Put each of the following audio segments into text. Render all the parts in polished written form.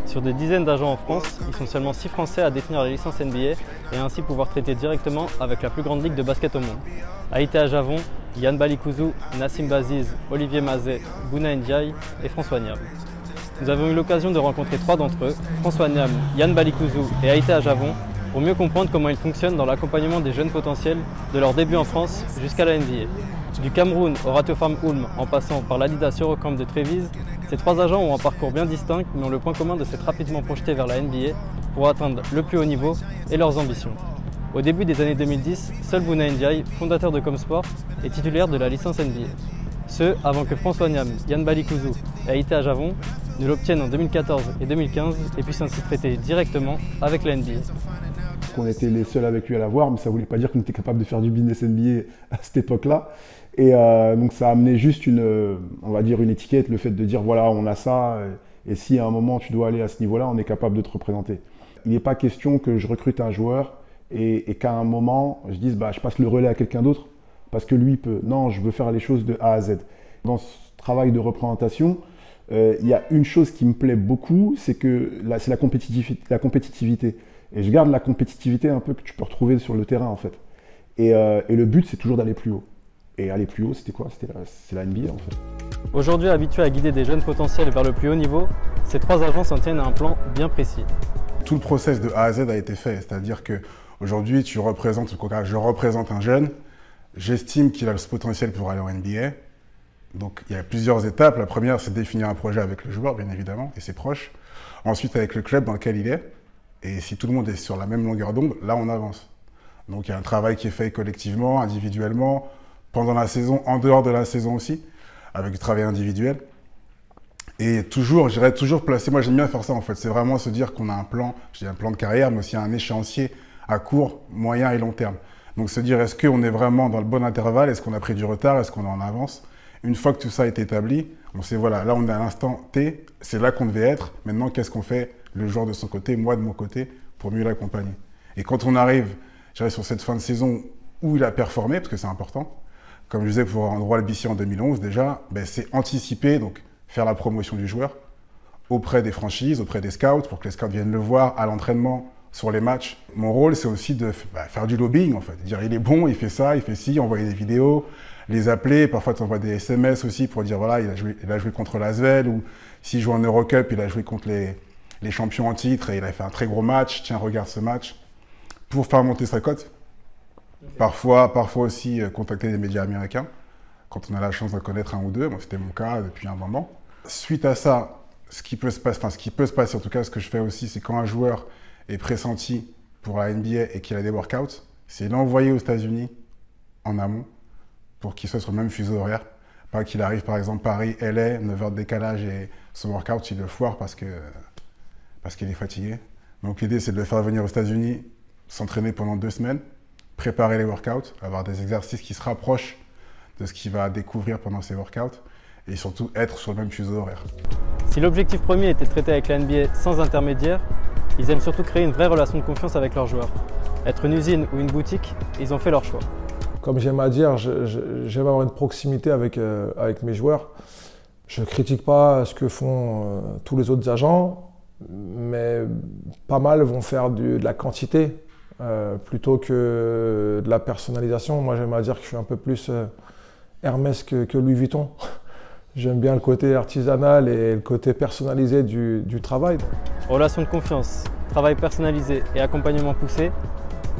Sur des dizaines d'agents en France, ils sont seulement 6 Français à détenir la licence NBA et ainsi pouvoir traiter directement avec la plus grande ligue de basket au monde. Haïté Ajavon, Yann Balikouzou, Nassim Baziz, Olivier Mazet, Bouna Ndiaye et François Niam. Nous avons eu l'occasion de rencontrer 3 d'entre eux, François Niam, Yann Balikouzou et Haïté Ajavon, pour mieux comprendre comment ils fonctionnent dans l'accompagnement des jeunes potentiels de leur début en France jusqu'à la NBA. Du Cameroun au Ratio Farm Ulm en passant par l'Adidas Eurocamp de Trévise, ces 3 agents ont un parcours bien distinct mais ont le point commun de s'être rapidement projetés vers la NBA pour atteindre le plus haut niveau et leurs ambitions. Au début des années 2010, seul Bouna Ndiaye, fondateur de Comsport, est titulaire de la licence NBA. Ce, avant que François Niam, Yann Balikouzou et Haïté Ajavon ne l'obtiennent en 2014 et 2015 et puissent ainsi traiter directement avec la NBA. On était les seuls avec lui à l'avoir, mais ça ne voulait pas dire qu'on était capable de faire du business NBA à cette époque-là. Et donc ça a amené juste on va dire une étiquette, le fait de dire voilà, on a ça, et si à un moment tu dois aller à ce niveau-là, on est capable de te représenter. Il n'est pas question que je recrute un joueur et qu'à un moment, je dise je passe le relais à quelqu'un d'autre parce que lui peut. Non, je veux faire les choses de A à Z. Dans ce travail de représentation, il y a une chose qui me plaît beaucoup, c'est la compétitivité. Et je garde la compétitivité un peu que tu peux retrouver sur le terrain en fait. Et le but, c'est toujours d'aller plus haut. Et aller plus haut, c'était quoi? C'est la NBA en fait. Aujourd'hui habitués à guider des jeunes potentiels vers le plus haut niveau, ces 3 agents s'en tiennent à un plan bien précis. Tout le process de A à Z a été fait, c'est-à-dire qu'aujourd'hui, je représente un jeune, j'estime qu'il a ce potentiel pour aller en NBA. Donc il y a plusieurs étapes. La première, c'est de définir un projet avec le joueur, bien évidemment, et ses proches. Ensuite, avec le club dans lequel il est. Et si tout le monde est sur la même longueur d'onde, là, on avance. Donc il y a un travail qui est fait collectivement, individuellement, pendant la saison, en dehors de la saison aussi, avec du travail individuel. Et toujours, j'irais toujours placer, moi j'aime bien faire ça en fait, c'est vraiment se dire qu'on a un plan, je dis un plan de carrière, mais aussi un échéancier à court, moyen et long terme. Donc se dire, est-ce qu'on est vraiment dans le bon intervalle, est-ce qu'on a pris du retard, est-ce qu'on est en avance? Une fois que tout ça est établi, on sait, voilà, là on est à l'instant T, c'est là qu'on devait être, maintenant qu'est-ce qu'on fait, le joueur de son côté, moi de mon côté, pour mieux l'accompagner. Et quand on arrive, je dirais, sur cette fin de saison où il a performé, parce que c'est important, comme je disais pour Andro Albici en 2011 déjà, c'est anticiper, donc faire la promotion du joueur auprès des franchises, auprès des scouts, pour que les scouts viennent le voir à l'entraînement, sur les matchs. Mon rôle, c'est aussi de faire du lobbying, en fait. Dire, il est bon, il fait ça, il fait ci, envoyer des vidéos, les appeler. Parfois, tu envoies des SMS aussi pour dire, voilà, il a joué contre l'Asvel, ou s'il joue en Eurocup, il a joué contre les champions en titre et il a fait un très gros match. Tiens, regarde ce match. Pour faire monter sa cote. Parfois aussi contacter des médias américains, quand on a la chance de connaître un ou deux. Moi, c'était mon cas depuis un moment. Suite à ça, ce qui peut se passer, en tout cas, ce que je fais aussi, c'est quand un joueur est pressenti pour la NBA et qu'il a des workouts, c'est l'envoyer aux États-Unis en amont pour qu'il soit sur le même fuseau horaire. Pas qu'il arrive, par exemple, Paris, LA, 9 heures de décalage et son workout, il le foire parce qu'il est fatigué. Donc l'idée, c'est de le faire venir aux États-Unis, s'entraîner pendant 2 semaines, préparer les workouts, avoir des exercices qui se rapprochent de ce qu'il va découvrir pendant ses workouts et surtout être sur le même fuseau horaire. Si l'objectif premier était de traiter avec la NBA sans intermédiaire, ils aiment surtout créer une vraie relation de confiance avec leurs joueurs. Être une usine ou une boutique, ils ont fait leur choix. Comme j'aime à dire, j'aime avoir une proximité avec mes joueurs. Je ne critique pas ce que font tous les autres agents, mais pas mal vont faire de la quantité plutôt que de la personnalisation. Moi, j'aime à dire que je suis un peu plus Hermès que Louis Vuitton. J'aime bien le côté artisanal et le côté personnalisé du travail. Relation de confiance, travail personnalisé et accompagnement poussé,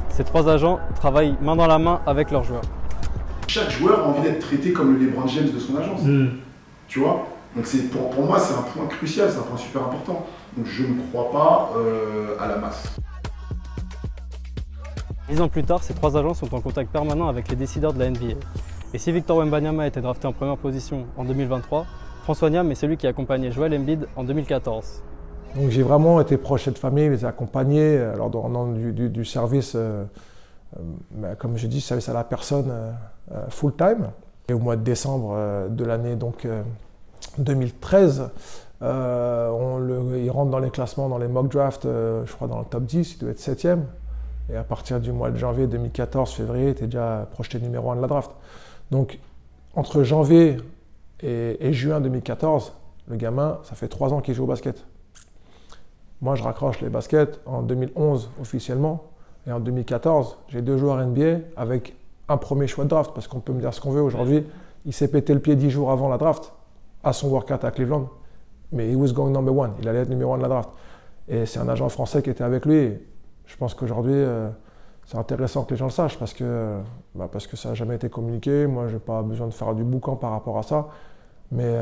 ces 3 agents travaillent main dans la main avec leurs joueurs. Chaque joueur a envie d'être traité comme le LeBron James de son agence. Tu vois? Donc pour moi, c'est un point crucial, c'est un point super important. Donc je ne crois pas à la masse. 10 ans plus tard, ces 3 agents sont en contact permanent avec les décideurs de la NBA. Et si Victor Wembanyama a été drafté en première position en 2023, François Niam est celui qui accompagnait Joel Embiid en 2014. Donc j'ai vraiment été proche de cette famille, les accompagner dans du service, comme je dis, service à la personne full time. Et au mois de décembre de l'année 2013, il rentre dans les classements, dans les mock drafts, je crois dans le top 10, il doit être 7e. Et à partir du mois de janvier 2014, février, il était déjà projeté numéro 1 de la draft. Donc entre janvier et juin 2014, le gamin, ça fait 3 ans qu'il joue au basket. Moi, je raccroche les baskets en 2011 officiellement. Et en 2014, j'ai 2 joueurs NBA avec un premier choix de draft. Parce qu'on peut me dire ce qu'on veut aujourd'hui. Il s'est pété le pied 10 jours avant la draft, à son workout à Cleveland. Mais he was going number 1. Il allait être numéro 1 de la draft. Et c'est un agent français qui était avec lui. Et je pense qu'aujourd'hui, c'est intéressant que les gens le sachent parce que ça n'a jamais été communiqué. Moi, je n'ai pas besoin de faire du boucan par rapport à ça. Mais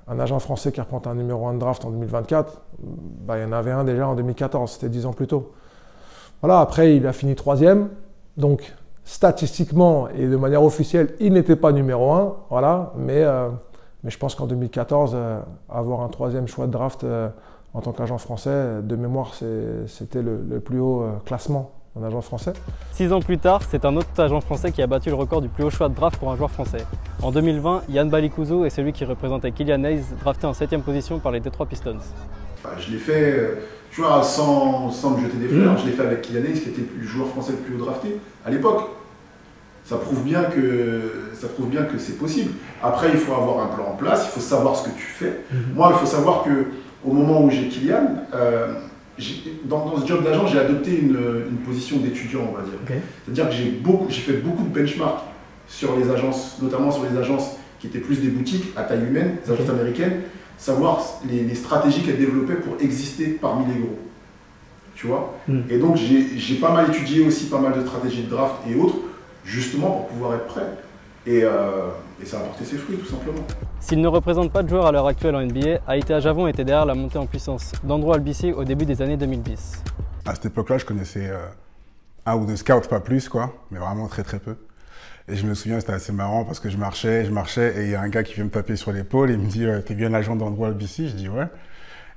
un agent français qui reprend un numéro 1 de draft en 2024, il y en avait un déjà en 2014, c'était 10 ans plus tôt. Voilà, après, il a fini 3e. Donc, statistiquement et de manière officielle, il n'était pas numéro 1. Voilà, mais je pense qu'en 2014, avoir un 3e choix de draft en tant qu'agent français, de mémoire, c'était le plus haut classement d'un agent français. 6 ans plus tard, c'est un autre agent français qui a battu le record du plus haut choix de draft pour un joueur français. En 2020, Yann Balikouzou est celui qui représentait Killian Hayes, drafté en 7e position par les Detroit Pistons. Je l'ai fait, tu vois, sans me jeter des fleurs, je l'ai fait avec Killian Hayes, qui était le joueur français le plus haut drafté à l'époque. Ça prouve bien que c'est possible. Après, il faut avoir un plan en place, il faut savoir ce que tu fais. Moi, il faut savoir qu'au moment où j'ai Killian, dans ce job d'agent, j'ai adopté une position d'étudiant, on va dire. Okay. C'est-à-dire que j'ai fait beaucoup de benchmark sur les agences, notamment sur les agences qui étaient plus des boutiques à taille humaine, les agences américaines, savoir les stratégies qu'elles développaient pour exister parmi les gros. Tu vois. Et donc, j'ai pas mal étudié aussi pas mal de stratégies de draft et autres, justement pour pouvoir être prêt. Et ça a apporté ses fruits, tout simplement. S'il ne représente pas de joueurs à l'heure actuelle en NBA, Haïté Ajavon était derrière la montée en puissance d'Andro Albissi au début des années 2010. À cette époque-là, je connaissais un ou deux scouts, pas plus, quoi, mais vraiment très très peu. Et je me souviens, c'était assez marrant parce que je marchais, et il y a un gars qui vient me taper sur l'épaule et il me dit « T'es bien l'agent d'Andro Albissi ?» Je dis « Ouais ».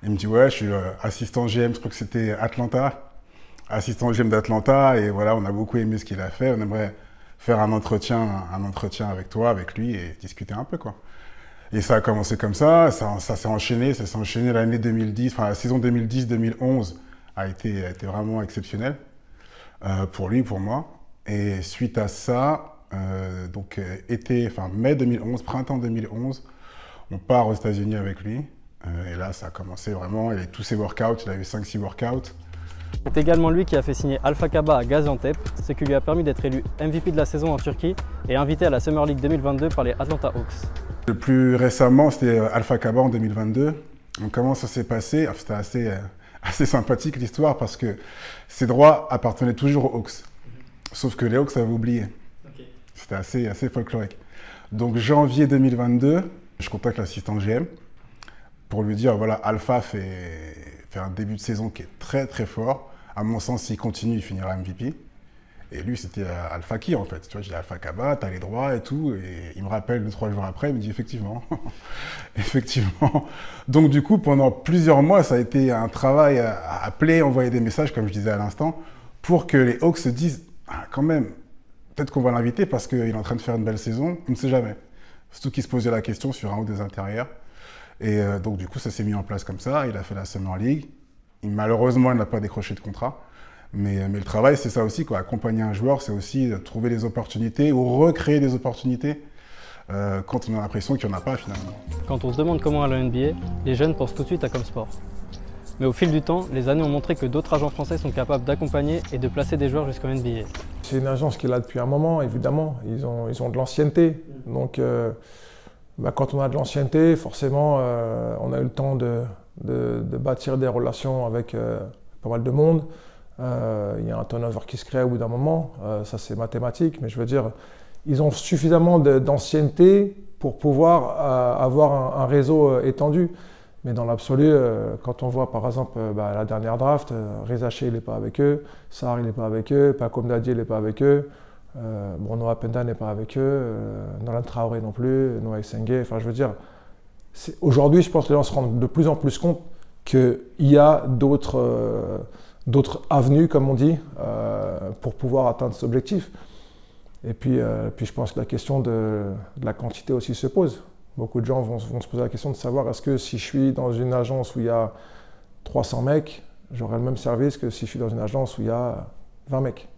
Il me dit « Ouais, je suis assistant GM, je crois que c'était Atlanta, assistant GM d'Atlanta, et voilà, on a beaucoup aimé ce qu'il a fait, on aimerait faire un entretien avec toi, avec lui et discuter un peu, quoi. Et ça a commencé comme ça s'est enchaîné, l'année 2010, enfin la saison 2010-2011 a été vraiment exceptionnelle pour lui, pour moi. Et suite à ça, mai 2011, printemps 2011, on part aux États-Unis avec lui. Et là, ça a commencé vraiment, il a eu tous ses workouts, il a eu 5-6 workouts. C'est également lui qui a fait signer Alpha Kaba à Gaziantep, ce qui lui a permis d'être élu MVP de la saison en Turquie et invité à la Summer League 2022 par les Atlanta Hawks. Le plus récemment, c'était Alpha Kaba en 2022. Donc, comment ça s'est passé? C'était assez sympathique l'histoire parce que ses droits appartenaient toujours aux Hawks. Sauf que les Hawks avaient oublié. Okay. C'était assez folklorique. Donc janvier 2022, je contacte l'assistant GM pour lui dire voilà, Alpha fait un début de saison qui est très très fort. À mon sens, s'il continue, il finira MVP. Et lui, c'était Alpha qui en fait? Tu vois, j'ai dit Alpha Kaba, t'as les droits et tout. Et il me rappelle 2-3 jours après, il me dit effectivement. Effectivement. Donc du coup, pendant plusieurs mois, ça a été un travail à appeler, envoyer des messages, comme je disais à l'instant, pour que les Hawks se disent ah, quand même, peut-être qu'on va l'inviter parce qu'il est en train de faire une belle saison, on ne sait jamais. Surtout qu'il se posait la question sur un ou des intérieurs. Et donc du coup, ça s'est mis en place comme ça. Il a fait la Summer League. Malheureusement, il n'a pas décroché de contrat. Mais le travail, c'est ça aussi, quoi. Accompagner un joueur, c'est aussi trouver des opportunités ou recréer des opportunités quand on a l'impression qu'il n'y en a pas finalement. Quand on se demande comment aller à la NBA, les jeunes pensent tout de suite à Comsport. Mais au fil du temps, les années ont montré que d'autres agents français sont capables d'accompagner et de placer des joueurs jusqu'en NBA. C'est une agence qui est là depuis un moment, évidemment. Ils ont de l'ancienneté. Donc, quand on a de l'ancienneté, forcément, on a eu le temps de bâtir des relations avec pas mal de monde. Il y a un turnover qui se crée au bout d'un moment. Ça, c'est mathématique. Mais je veux dire, ils ont suffisamment d'ancienneté pour pouvoir avoir un réseau étendu. Mais dans l'absolu, quand on voit par exemple la dernière draft, Reza Shea, il n'est pas avec eux, Sarr, il n'est pas avec eux, Paco Mdadié, il n'est pas avec eux, Noah Penda n'est pas avec eux, Nolan Traoré non plus, Noah Sengue. Enfin, je veux dire, aujourd'hui, je pense que les gens se rendent de plus en plus compte qu'il y a d'autres avenues, comme on dit, pour pouvoir atteindre cet objectif. Et puis je pense que la question de la quantité aussi se pose. Beaucoup de gens vont se poser la question de savoir est-ce que si je suis dans une agence où il y a 300 mecs, j'aurai le même service que si je suis dans une agence où il y a 20 mecs.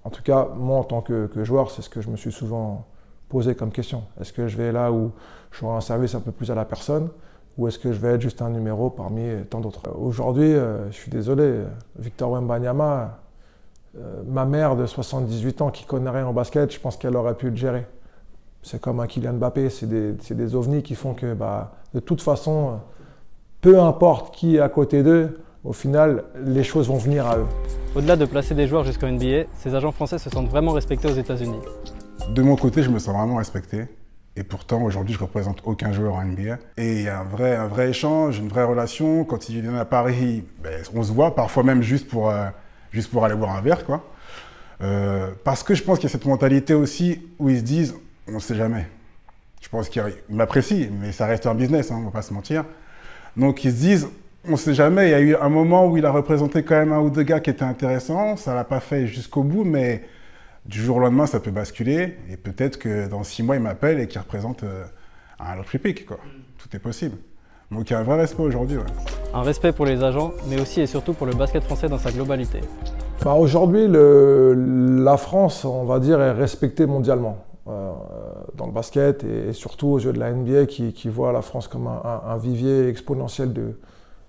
En tout cas, moi en tant que joueur, c'est ce que je me suis souvent posé comme question. Est-ce que je vais là où j'aurai un service un peu plus à la personne ou est-ce que je vais être juste un numéro parmi tant d'autres? Aujourd'hui, je suis désolé, Victor Wembanyama, ma mère de 78 ans qui connaît rien au basket, je pense qu'elle aurait pu le gérer. C'est comme un Kylian Mbappé, c'est des ovnis qui font que de toute façon, peu importe qui est à côté d'eux, au final, les choses vont venir à eux. Au-delà de placer des joueurs jusqu'en NBA, ces agents français se sentent vraiment respectés aux États-Unis. De mon côté, je me sens vraiment respecté. Et pourtant, aujourd'hui, je ne représente aucun joueur en NBA. Et il y a un vrai échange, une vraie relation. Quand ils viennent à Paris, on se voit, parfois même juste pour aller boire un verre, quoi. Parce que je pense qu'il y a cette mentalité aussi où ils se disent, on ne sait jamais. Je pense qu'ils m'apprécient, mais ça reste un business, hein, on ne va pas se mentir. Donc ils se disent, on ne sait jamais. Il y a eu un moment où il a représenté quand même un ou deux gars qui étaient intéressants. Ça ne l'a pas fait jusqu'au bout, mais du jour au lendemain, ça peut basculer. Et peut-être que dans 6 mois, il m'appelle et qu'il représente un lottery pick, quoi. Tout est possible. Donc il y a un vrai respect aujourd'hui. Ouais. Un respect pour les agents, mais aussi et surtout pour le basket français dans sa globalité. Aujourd'hui, la France, on va dire, est respectée mondialement dans le basket et surtout aux yeux de la NBA qui voit la France comme un vivier exponentiel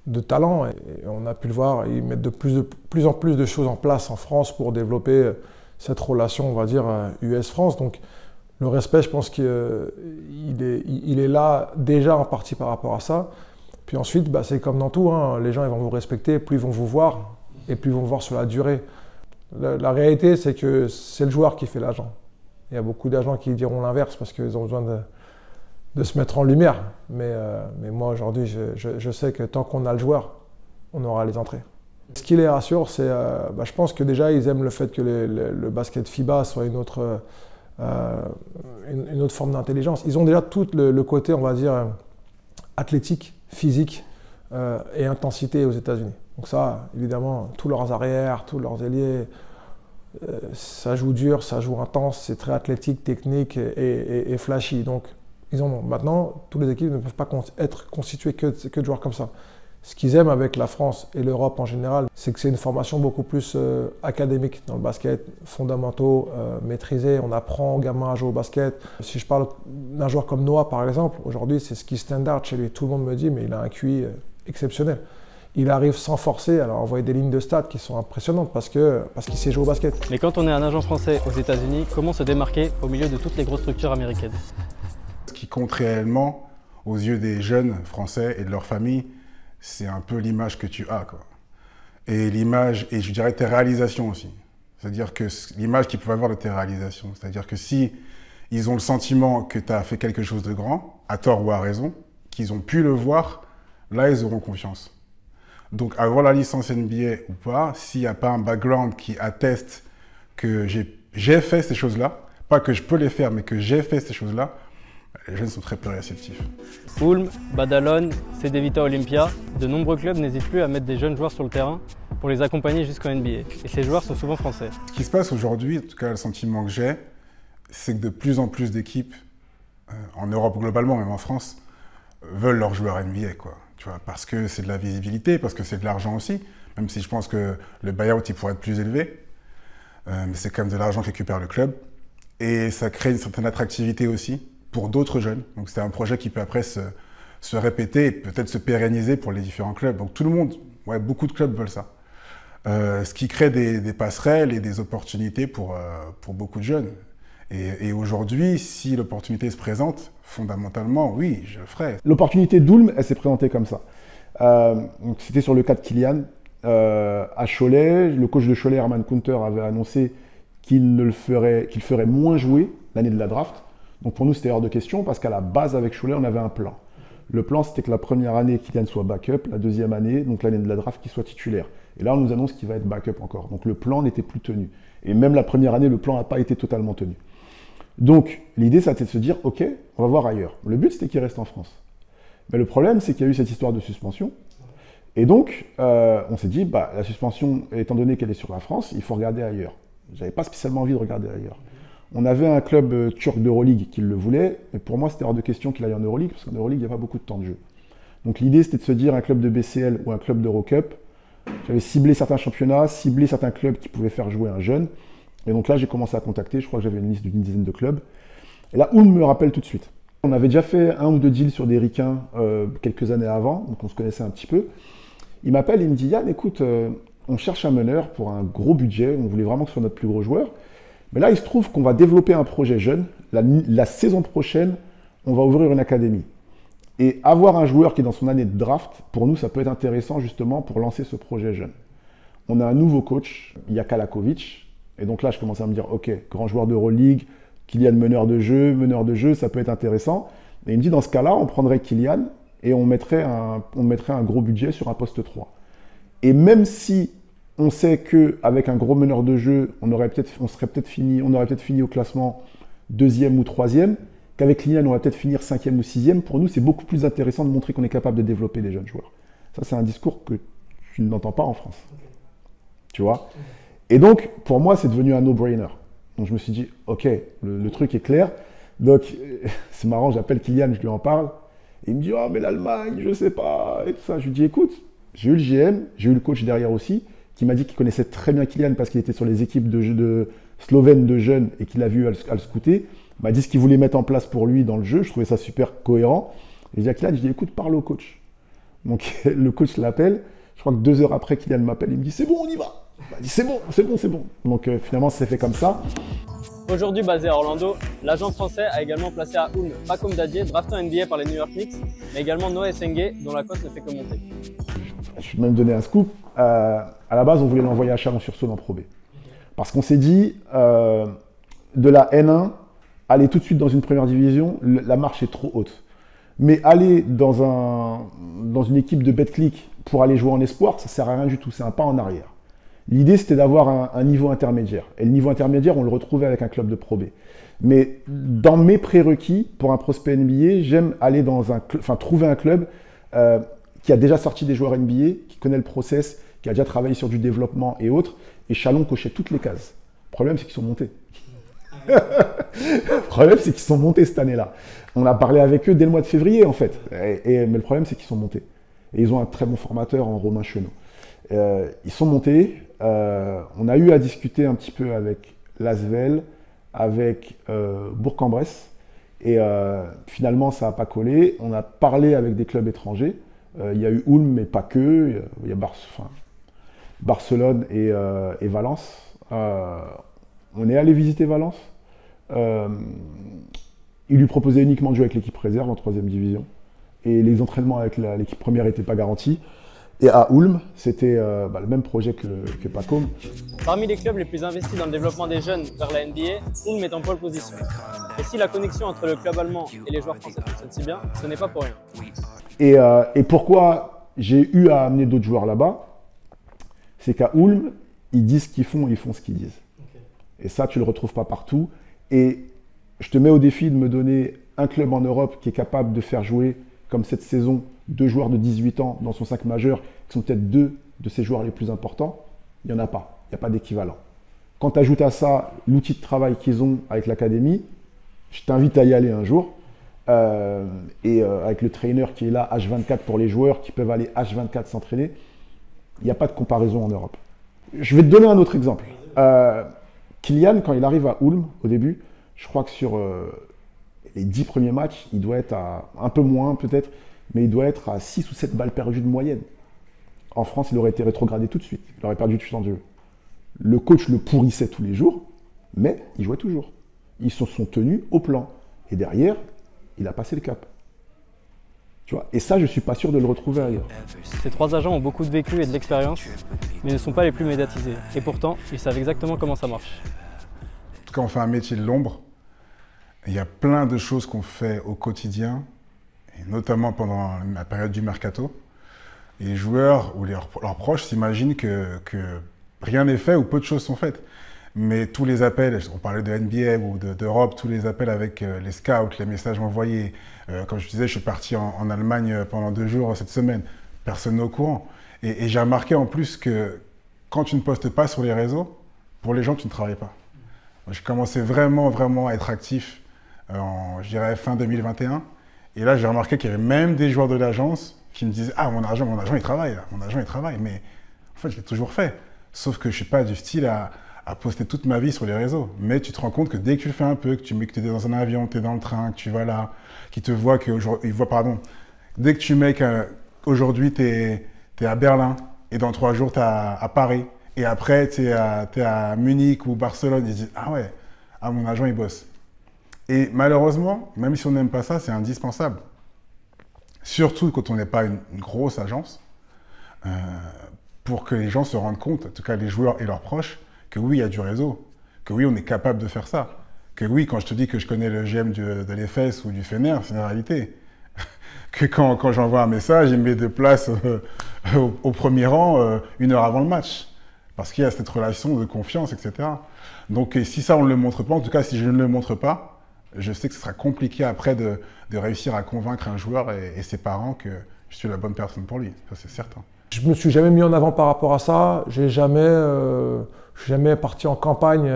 de talent. Et on a pu le voir, ils mettent de plus en plus de choses en place en France pour développer cette relation, on va dire, US-France. Donc le respect, je pense qu'il est là déjà en partie par rapport à ça. Puis ensuite, c'est comme dans tout, hein, les gens ils vont vous respecter, plus ils vont vous voir et plus ils vont vous voir sur la durée. La réalité, c'est que c'est le joueur qui fait l'agent. Il y a beaucoup d'agents qui diront l'inverse parce qu'ils ont besoin de se mettre en lumière. Mais moi, aujourd'hui, je sais que tant qu'on a le joueur, on aura les entrées. Ce qui les rassure, c'est, je pense que déjà, ils aiment le fait que le basket FIBA soit une autre forme d'intelligence. Ils ont déjà tout le côté, on va dire, athlétique, physique et intensité aux États-Unis. Donc ça, évidemment, tous leurs arrières, tous leurs ailiers, ça joue dur, ça joue intense, c'est très athlétique, technique et flashy. Donc, maintenant, toutes les équipes ne peuvent pas être constituées que de joueurs comme ça. Ce qu'ils aiment avec la France et l'Europe en général, c'est que c'est une formation beaucoup plus académique dans le basket, fondamentaux, maîtrisés. On apprend aux gamins à jouer au basket. Si je parle d'un joueur comme Noah, par exemple, aujourd'hui, c'est ce qui est standard chez lui. Tout le monde me dit, mais il a un QI exceptionnel. Il arrive sans forcer, alors on voit des lignes de stats qui sont impressionnantes parce qu'il sait jouer au basket. Mais quand on est un agent français aux États-Unis, comment se démarquer au milieu de toutes les grosses structures américaines? Ce qui compte réellement aux yeux des jeunes français et de leur famille, c'est un peu l'image que tu as, quoi. Et l'image, et je dirais tes réalisations aussi. C'est-à-dire que l'image qu'ils peuvent avoir de tes réalisations. C'est-à-dire que si ils ont le sentiment que tu as fait quelque chose de grand, à tort ou à raison, qu'ils ont pu le voir, là ils auront confiance. Donc avoir la licence NBA ou pas, s'il n'y a pas un background qui atteste que j'ai fait ces choses-là, pas que je peux les faire, mais que j'ai fait ces choses-là, les jeunes sont très peu réceptifs. Ulm, Badalone, CD Vita Olympia, de nombreux clubs n'hésitent plus à mettre des jeunes joueurs sur le terrain pour les accompagner jusqu'en NBA. Et ces joueurs sont souvent français. Ce qui se passe aujourd'hui, en tout cas le sentiment que j'ai, c'est que de plus en plus d'équipes, en Europe globalement, même en France, veulent leurs joueurs NBA, quoi. Tu vois, parce que c'est de la visibilité, parce que c'est de l'argent aussi, même si je pense que le buyout il pourrait être plus élevé, mais c'est quand même de l'argent que récupère le club. Et ça crée une certaine attractivité aussi pour d'autres jeunes. Donc c'est un projet qui peut après se répéter et peut-être se pérenniser pour les différents clubs. Donc tout le monde, beaucoup de clubs veulent ça. Ce qui crée des passerelles et des opportunités pour beaucoup de jeunes. Et aujourd'hui, si l'opportunité se présente, fondamentalement, oui, je le ferai. L'opportunité d'Ulm, elle s'est présentée comme ça. C'était sur le cas de Kylian. À Cholet, le coach de Cholet, Herman Kunter, avait annoncé qu'il ferait moins jouer l'année de la draft. Donc pour nous, c'était hors de question parce qu'à la base, avec Cholet, on avait un plan. Le plan, c'était que la première année, Kylian soit backup, la deuxième année, donc l'année de la draft, qu'il soit titulaire. Et là, on nous annonce qu'il va être backup encore. Donc le plan n'était plus tenu. Et même la première année, le plan n'a pas été totalement tenu. Donc l'idée, c'était de se dire, ok, on va voir ailleurs. Le but, c'était qu'il reste en France. Mais le problème, c'est qu'il y a eu cette histoire de suspension. Et donc, on s'est dit, la suspension, étant donné qu'elle est sur la France, il faut regarder ailleurs. J'avais pas spécialement envie de regarder ailleurs. On avait un club turc d'Euroleague qui le voulait, mais pour moi, c'était hors de question qu'il aille en Euroleague, parce qu'en Euroleague, il n'y a pas beaucoup de temps de jeu. Donc l'idée, c'était de se dire un club de BCL ou un club d'Eurocup. J'avais ciblé certains championnats, ciblé certains clubs qui pouvaient faire jouer un jeune. Et donc là, j'ai commencé à contacter, je crois que j'avais une liste d'une dizaine de clubs. Et là, Ulm me rappelle tout de suite. On avait déjà fait 1 ou 2 deals sur des ricains quelques années avant, donc on se connaissait un petit peu. Il m'appelle, il me dit, Yann, écoute, on cherche un meneur pour un gros budget, on voulait vraiment que ce soit notre plus gros joueur. Mais là, il se trouve qu'on va développer un projet jeune. La saison prochaine, on va ouvrir une académie. Et avoir un joueur qui est dans son année de draft, pour nous, ça peut être intéressant justement pour lancer ce projet jeune. On a un nouveau coach, Jaka Lakovic. Et donc là, je commençais à me dire, ok, grand joueur d'Euroleague, Kylian meneur de jeu, ça peut être intéressant. Et il me dit, dans ce cas-là, on prendrait Kylian et on mettrait un gros budget sur un poste 3. Et même si on sait qu'avec un gros meneur de jeu, on aurait peut-être fini au classement 2e ou 3e, qu'avec Kylian, on va peut-être finir 5e ou 6e, pour nous, c'est beaucoup plus intéressant de montrer qu'on est capable de développer des jeunes joueurs. Ça, c'est un discours que tu n'entends pas en France. Tu vois? Et donc, pour moi, c'est devenu un no-brainer. Donc, je me suis dit, OK, le truc est clair. Donc, c'est marrant, j'appelle Kylian, je lui en parle. Et il me dit, oh, mais l'Allemagne, je sais pas, et tout ça. Je lui dis, écoute, j'ai eu le GM, j'ai eu le coach derrière aussi, qui m'a dit qu'il connaissait très bien Kylian parce qu'il était sur les équipes de slovènes de jeunes et qu'il a vu à le scouter. Il m'a dit ce qu'il voulait mettre en place pour lui dans le jeu. Je trouvais ça super cohérent. Et j'ai dit à Kylian, je dis, écoute, parle au coach. Donc, le coach l'appelle. Je crois que 2 heures après, Kylian m'appelle. Il me dit, c'est bon, on y va. Il m'a dit, c'est bon. Donc, finalement, ça s'est fait comme ça. Aujourd'hui basé à Orlando, l'agent français a également placé à Ulm Pacom Dadier, drafté en NBA par les New York Knicks, mais également Noah Essengue, dont la cote ne fait que monter. Je vais même donner un scoop. À la base, on voulait l'envoyer à Chalon-sur-Saône en Pro B. Parce qu'on s'est dit, de la N1, aller tout de suite dans une première division, la marche est trop haute. Mais aller dans une équipe de Betclic pour aller jouer en espoir, ça ne sert à rien du tout, c'est un pas en arrière. L'idée, c'était d'avoir un niveau intermédiaire. Et le niveau intermédiaire, on le retrouvait avec un club de Pro B. Mais dans mes prérequis, pour un prospect NBA, j'aime aller trouver un club qui a déjà sorti des joueurs NBA, qui connaît le process, qui a déjà travaillé sur du développement et autres. Et Chalon cochait toutes les cases. Le problème, c'est qu'ils sont montés. Le problème, c'est qu'ils sont montés cette année-là. On a parlé avec eux dès le mois de février, en fait. Mais le problème, c'est qu'ils sont montés. Et ils ont un très bon formateur en Romain Chenot. Ils sont montés. On a eu à discuter un petit peu avec l'Asvel, avec Bourg-en-Bresse. Et finalement, ça n'a pas collé. On a parlé avec des clubs étrangers. Il y a eu Ulm, mais pas que. Il y a Barcelone et Valence. On est allé visiter Valence. Il lui proposait uniquement de jouer avec l'équipe réserve en 3e division. Et les entraînements avec l'équipe première n'étaient pas garantis. Et à Ulm, c'était le même projet que Pacom. Parmi les clubs les plus investis dans le développement des jeunes vers la NBA, Ulm est en pole position. Et si la connexion entre le club allemand et les joueurs français fonctionne si bien, ce n'est pas pour rien. Et pourquoi j'ai eu à amener d'autres joueurs là-bas, c'est qu'à Ulm, ils disent ce qu'ils font, ils font ce qu'ils disent. Et ça, tu ne le retrouves pas partout. Et je te mets au défi de me donner un club en Europe qui est capable de faire jouer, comme cette saison, 2 joueurs de 18 ans dans son 5 majeur, qui sont peut-être 2 de ses joueurs les plus importants. Il n'y en a pas. Il n'y a pas d'équivalent. Quand tu ajoutes à ça l'outil de travail qu'ils ont avec l'académie, je t'invite à y aller un jour. Avec le trainer qui est là, H24 pour les joueurs, qui peuvent aller H24 s'entraîner, il n'y a pas de comparaison en Europe. Je vais te donner un autre exemple. Kylian, quand il arrive à Ulm, au début, je crois que sur les 10 premiers matchs, il doit être à un peu moins peut-être, mais il doit être à 6 ou 7 balles perdues de moyenne. En France, il aurait été rétrogradé tout de suite. Il aurait perdu du temps de jeu. Le coach le pourrissait tous les jours, mais il jouait toujours. Ils se sont tenus au plan. Et derrière, il a passé le cap. Tu vois, et ça, je ne suis pas sûr de le retrouver ailleurs. Ces 3 agents ont beaucoup de vécu et de l'expérience, mais ne sont pas les plus médiatisés. Et pourtant, ils savent exactement comment ça marche. En tout cas, on fait un métier de l'ombre. Il y a plein de choses qu'on fait au quotidien, et notamment pendant la période du mercato. Et les joueurs ou leurs proches s'imaginent que rien n'est fait ou peu de choses sont faites. Mais tous les appels, on parlait de NBA ou d'Europe, tous les appels avec les scouts, les messages envoyés. Comme je disais, je suis parti en Allemagne pendant 2 jours cette semaine. Personne n'est au courant. Et j'ai remarqué en plus que quand tu ne postes pas sur les réseaux, pour les gens, tu ne travailles pas. J'ai commencé vraiment à être actif je dirais fin 2021. Et là, j'ai remarqué qu'il y avait même des joueurs de l'agence qui me disaient « Ah, mon agent, il travaille, là. Mon agent, il travaille. » Mais en fait, je l'ai toujours fait. Sauf que je ne suis pas du style à à poster toute ma vie sur les réseaux. Mais tu te rends compte que dès que tu le fais un peu, que tu es dans un avion, tu es dans le train, que tu vas là, qu'ils te voient dès que tu mets qu'aujourd'hui tu es à Berlin et dans 3 jours tu es à Paris et après tu es à Munich ou Barcelone, ils disent ah ouais, mon agent il bosse. Et malheureusement, même si on n'aime pas ça, c'est indispensable. Surtout quand on n'est pas une grosse agence, pour que les gens se rendent compte, en tout cas les joueurs et leurs proches, que oui, il y a du réseau, que oui, on est capable de faire ça, que oui, quand je te dis que je connais le GM de l'EFS ou du Fener, c'est une réalité. Que quand j'envoie un message, il me met de place au premier rang 1 heure avant le match, parce qu'il y a cette relation de confiance, etc. Donc si ça, on ne le montre pas, en tout cas si je ne le montre pas, je sais que ce sera compliqué après de réussir à convaincre un joueur et ses parents que je suis la bonne personne pour lui, ça c'est certain. Je ne me suis jamais mis en avant par rapport à ça, je ne suis jamais parti en campagne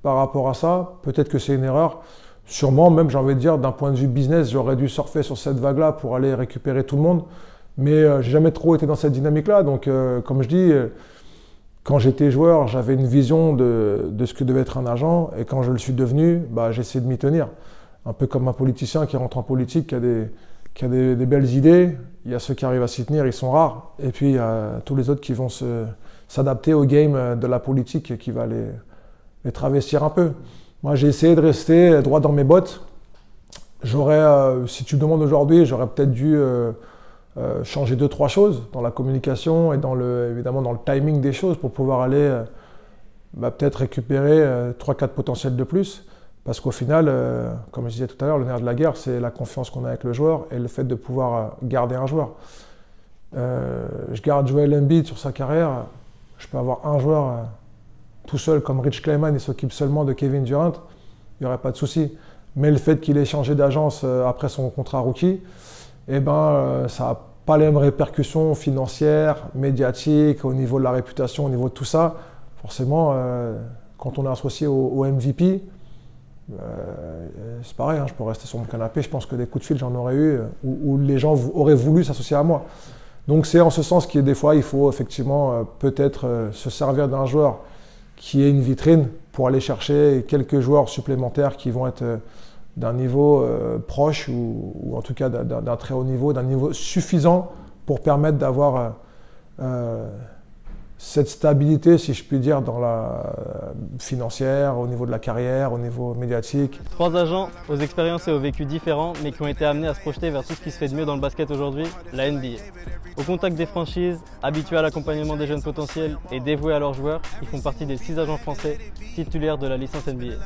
par rapport à ça, peut-être que c'est une erreur. Sûrement, même j'ai envie de dire, d'un point de vue business, j'aurais dû surfer sur cette vague-là pour aller récupérer tout le monde, mais j'ai jamais trop été dans cette dynamique-là, donc comme je dis, quand j'étais joueur, j'avais une vision de ce que devait être un agent, et quand je le suis devenu, j'ai essayé de m'y tenir. Un peu comme un politicien qui rentre en politique, qui a des belles idées, il y a ceux qui arrivent à s'y tenir, ils sont rares, et puis il y a tous les autres qui vont s'adapter au game de la politique et qui va les travestir un peu. Moi, j'ai essayé de rester droit dans mes bottes. Si tu me demandes aujourd'hui, j'aurais peut-être dû changer 2-3 choses dans la communication et évidemment dans le timing des choses pour pouvoir aller peut-être récupérer 3-4 potentiels de plus. Parce qu'au final, comme je disais tout à l'heure, le nerf de la guerre, c'est la confiance qu'on a avec le joueur et le fait de pouvoir garder un joueur. Je garde Joel Embiid sur sa carrière. Je peux avoir un joueur tout seul comme Rich Kleiman et s'occupe seulement de Kevin Durant, il n'y aurait pas de souci. Mais le fait qu'il ait changé d'agence après son contrat rookie, ça n'a pas les mêmes répercussions financières, médiatiques, au niveau de la réputation, au niveau de tout ça. Forcément, quand on est associé au MVP, c'est pareil, je peux rester sur mon canapé, je pense que des coups de fil j'en aurais eu où les gens auraient voulu s'associer à moi. Donc c'est en ce sens que des fois il faut effectivement peut-être se servir d'un joueur qui est une vitrine pour aller chercher quelques joueurs supplémentaires qui vont être d'un niveau proche ou en tout cas d'un très haut niveau, d'un niveau suffisant pour permettre d'avoir cette stabilité, si je puis dire, dans la financière, au niveau de la carrière, au niveau médiatique. 3 agents aux expériences et aux vécus différents, mais qui ont été amenés à se projeter vers tout ce qui se fait de mieux dans le basket aujourd'hui, la NBA. Au contact des franchises, habitués à l'accompagnement des jeunes potentiels et dévoués à leurs joueurs, ils font partie des 6 agents français titulaires de la licence NBA.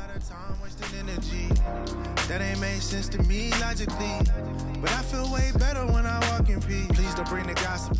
That ain't made sense to me logically, but I feel way better when I walk in peace. Please don't bring the gossip